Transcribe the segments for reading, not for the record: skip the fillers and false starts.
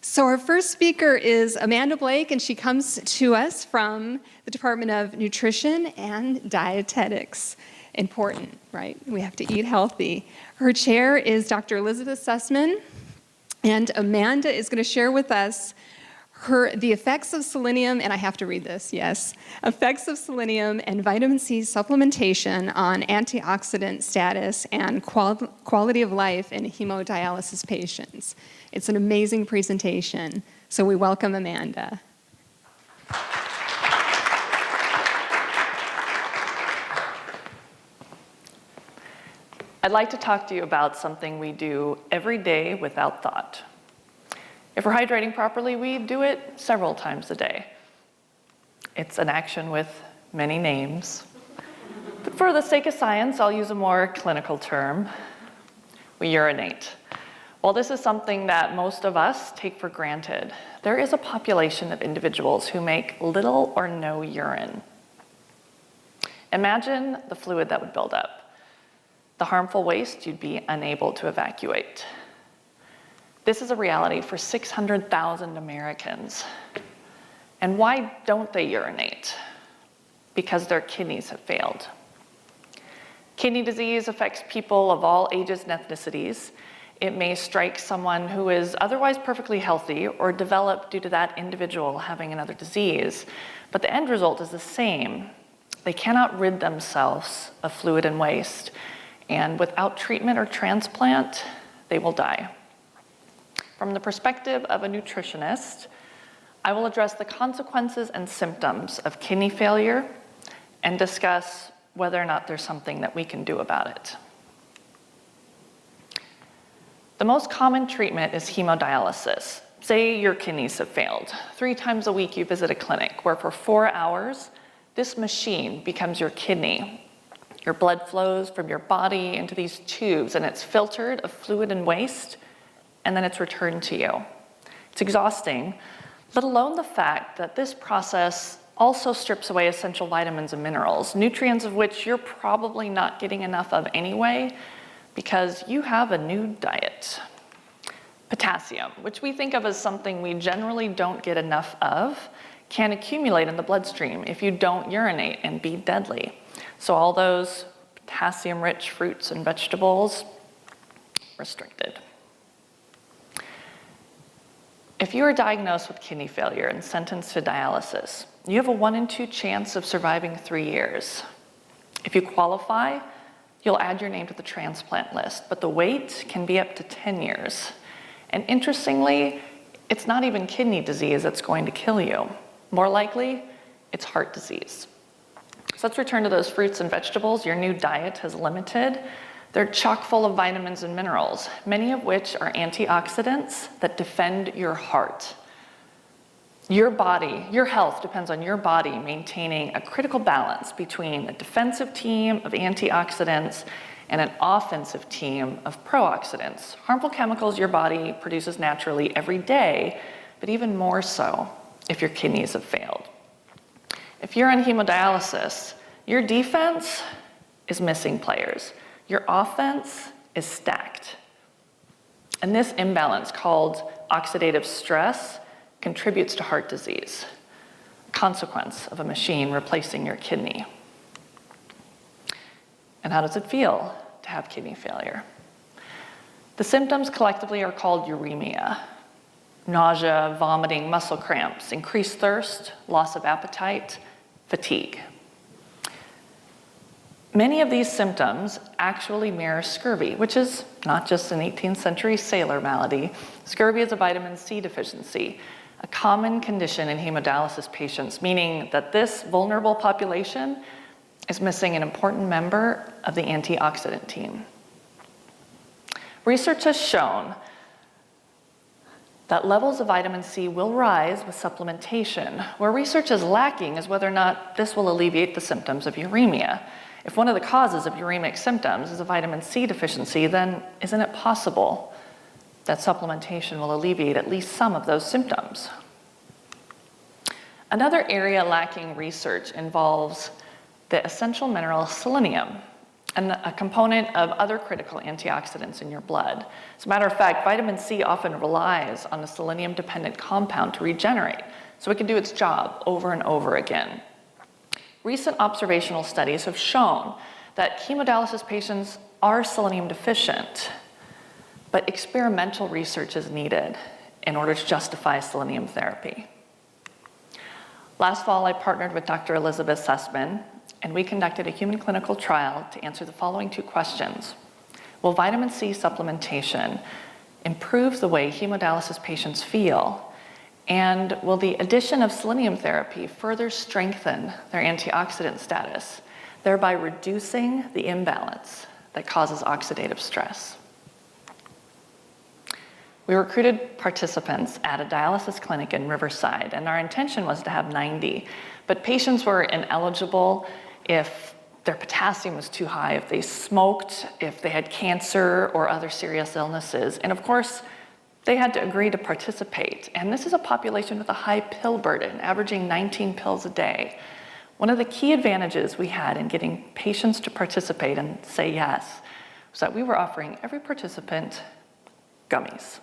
So our first speaker is Amanda Blake, and she comes to us from the Department of Nutrition and Dietetics. Important, right? We have to eat healthy. Her chair is Dr. Elizabeth Sussman, and Amanda is going to share with us the effects of selenium, and I have to read this, yes, effects of selenium and vitamin C supplementation on antioxidant status and quality of life in hemodialysis patients. It's an amazing presentation, so we welcome Amanda. I'd like to talk to you about something we do every day without thought. If we're hydrating properly, we do it several times a day. It's an action with many names. But for the sake of science, I'll use a more clinical term. We urinate. While this is something that most of us take for granted, there is a population of individuals who make little or no urine. Imagine the fluid that would build up, the harmful waste you'd be unable to evacuate. This is a reality for 600,000 Americans. And why don't they urinate? Because their kidneys have failed. Kidney disease affects people of all ages and ethnicities. It may strike someone who is otherwise perfectly healthy or develop due to that individual having another disease. But the end result is the same. They cannot rid themselves of fluid and waste. And without treatment or transplant, they will die. From the perspective of a nutritionist, I will address the consequences and symptoms of kidney failure and discuss whether or not there's something that we can do about it. The most common treatment is hemodialysis. Say your kidneys have failed. 3 times a week you visit a clinic where for 4 hours, this machine becomes your kidney. Your blood flows from your body into these tubes and it's filtered of fluid and waste, and then it's returned to you. It's exhausting, let alone the fact that this process also strips away essential vitamins and minerals, nutrients of which you're probably not getting enough of anyway because you have a new diet. Potassium, which we think of as something we generally don't get enough of, can accumulate in the bloodstream if you don't urinate and be deadly. So all those potassium-rich fruits and vegetables, restricted. If you are diagnosed with kidney failure and sentenced to dialysis, you have a 1 in 2 chance of surviving 3 years. If you qualify, you'll add your name to the transplant list, but the wait can be up to 10 years. And interestingly, it's not even kidney disease that's going to kill you. More likely, it's heart disease. So let's return to those fruits and vegetables your new diet has limited. They're chock full of vitamins and minerals, many of which are antioxidants that defend your heart. Your body, your health depends on your body maintaining a critical balance between a defensive team of antioxidants and an offensive team of pro-oxidants, harmful chemicals your body produces naturally every day, but even more so if your kidneys have failed. If you're on hemodialysis, your defense is missing players. Your offense is stacked. And this imbalance, called oxidative stress, contributes to heart disease, a consequence of a machine replacing your kidney. And how does it feel to have kidney failure? The symptoms collectively are called uremia: nausea, vomiting, muscle cramps, increased thirst, loss of appetite, fatigue. Many of these symptoms actually mirror scurvy, which is not just an 18th century sailor malady. Scurvy is a vitamin C deficiency, a common condition in hemodialysis patients, meaning that this vulnerable population is missing an important member of the antioxidant team. Research has shown that levels of vitamin C will rise with supplementation. Where research is lacking is whether or not this will alleviate the symptoms of uremia. If one of the causes of uremic symptoms is a vitamin C deficiency, then isn't it possible that supplementation will alleviate at least some of those symptoms? Another area lacking research involves the essential mineral selenium. and a component of other critical antioxidants in your blood. As a matter of fact, vitamin C often relies on a selenium-dependent compound to regenerate, so it can do its job over and over again. Recent observational studies have shown that hemodialysis patients are selenium deficient, but experimental research is needed in order to justify selenium therapy. Last fall, I partnered with Dr. Elizabeth Sussman, and we conducted a human clinical trial to answer the following two questions. Will vitamin C supplementation improve the way hemodialysis patients feel? And will the addition of selenium therapy further strengthen their antioxidant status, thereby reducing the imbalance that causes oxidative stress? We recruited participants at a dialysis clinic in Riverside, and our intention was to have 90, but patients were ineligible if their potassium was too high, if they smoked, if they had cancer or other serious illnesses. And of course, they had to agree to participate. And this is a population with a high pill burden, averaging 19 pills a day. One of the key advantages we had in getting patients to participate and say yes was that we were offering every participant gummies.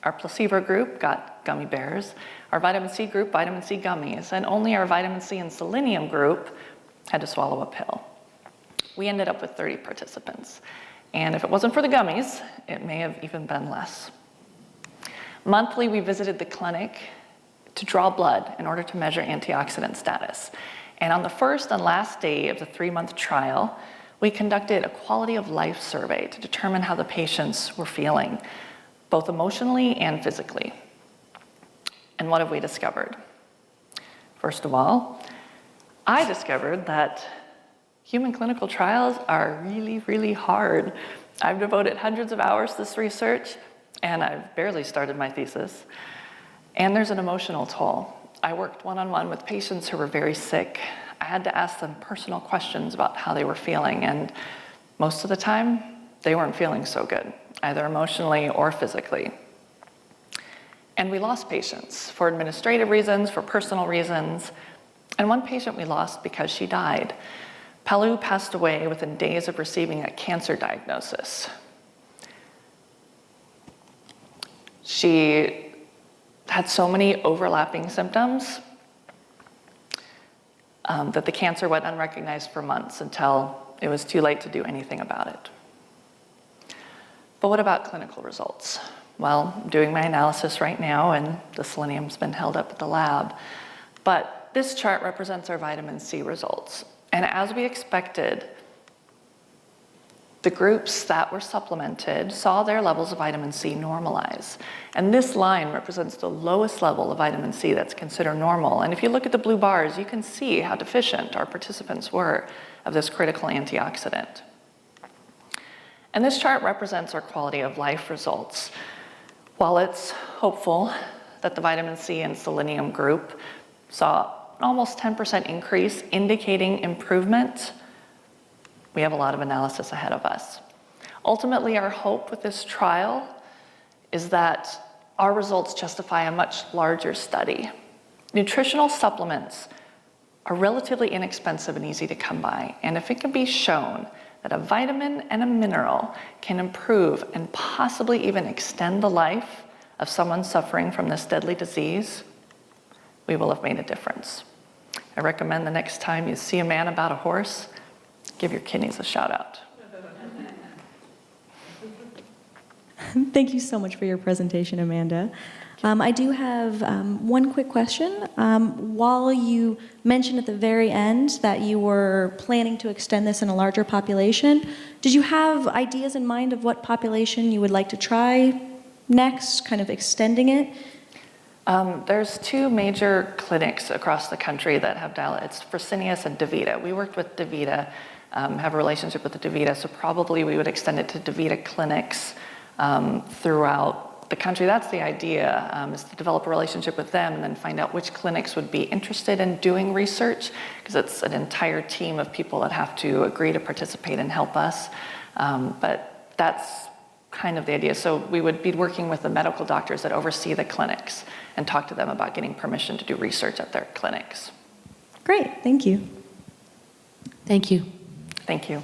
Our placebo group got gummy bears, our vitamin C group, vitamin C gummies, and only our vitamin C and selenium group had to swallow a pill. We ended up with 30 participants. And if it wasn't for the gummies, it may have even been less. Monthly, we visited the clinic to draw blood in order to measure antioxidant status. And on the first and last day of the 3-month trial, we conducted a quality of life survey to determine how the patients were feeling, both emotionally and physically. And what have we discovered? First of all, I discovered that human clinical trials are really, really hard. I've devoted hundreds of hours to this research, and I've barely started my thesis. And there's an emotional toll. I worked one-on-one with patients who were very sick. I had to ask them personal questions about how they were feeling, and most of the time, they weren't feeling so good, either emotionally or physically. And we lost patients for administrative reasons, for personal reasons, and one patient we lost because she died. Palu passed away within days of receiving a cancer diagnosis. She had so many overlapping symptoms that the cancer went unrecognized for months until it was too late to do anything about it. But what about clinical results? Well, I'm doing my analysis right now, and the selenium's been held up at the lab. But this chart represents our vitamin C results. And as we expected, the groups that were supplemented saw their levels of vitamin C normalize. And this line represents the lowest level of vitamin C that's considered normal. And if you look at the blue bars, you can see how deficient our participants were of this critical antioxidant. And this chart represents our quality of life results. While it's hopeful that the vitamin C and selenium group saw an almost 10% increase, indicating improvement, we have a lot of analysis ahead of us. Ultimately, our hope with this trial is that our results justify a much larger study. Nutritional supplements are relatively inexpensive and easy to come by, and if it can be shown that a vitamin and a mineral can improve and possibly even extend the life of someone suffering from this deadly disease, we will have made a difference. I recommend the next time you see a man about a horse, give your kidneys a shout out. Thank you so much for your presentation, Amanda. I do have one quick question. While you mentioned at the very end that you were planning to extend this in a larger population, did you have ideas in mind of what population you would like to try next, kind of extending it? There's 2 major clinics across the country that have it's Fresenius and DaVita. We worked with DaVita, have a relationship with the DaVita, so probably we would extend it to DaVita clinics throughout the country. That's the idea, is to develop a relationship with them and then find out which clinics would be interested in doing research, because it's an entire team of people that have to agree to participate and help us. But that's kind of the idea. So we would be working with the medical doctors that oversee the clinics and talk to them about getting permission to do research at their clinics. Great, thank you. Thank you. Thank you.